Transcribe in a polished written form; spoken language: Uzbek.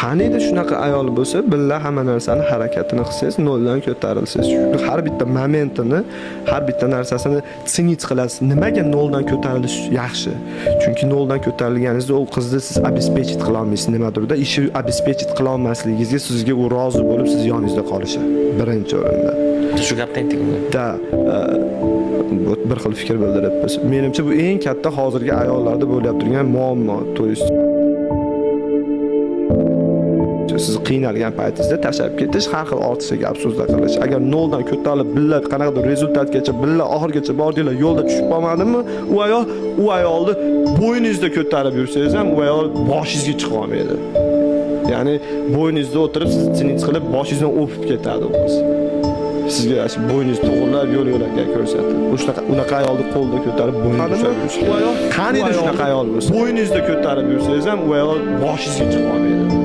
qaniydi shunaqa ayol bo'lsa, billa hamma narsani harakatini qilsangiz, noldan ko'tarilsiz. Har bitta momentini, har bitta narsasini tsinit qilasiz. Nimaga noldan ko'tarilish yaxshi? Chunki noldan ko'tarilganingizda u qizni siz обеспечить qila olmaysiz nimadirda. Ishi обеспечить qila olmasligingizga sizga u rozi bo'lib, siz yoningizda qolishi birinchi o'rinda. Shu gapni aytdingmi? Da bir xil fikr bildiryapmiz. Menimcha bu eng katta hozirgi ayollarda bo'lib turgan muammo. To есть siz qiynalgan paytingizda tashlab ketish, har xil ortiqcha gap so'zlar qilish. Agar noldan ko'tarilib, billa qanaqadir rezultatgacha, billa oxirgacha bordinglar, yo'lda tushib qolmadimi, u ayolni bo'yningizda ko'tarib yursangiz ham, u ayol boshingizga chiqa olmaydi. Ya'ni bo'yningizda o'tirib, siz tinch qilib, boshingizdan o'pib ketadi u qiz. Sizga shu bo'yningizni to'g'rilab yo'l-yo'lakka ko'rsatdi. Unaqa ayolni qo'lda ko'tarib bo'yningizga yurish. Qaniydi shunaqa ayol bo'lsa, bo'yningizda ko'tarib yursangiz ham, u ayol boshingizga chiqa olmaydi.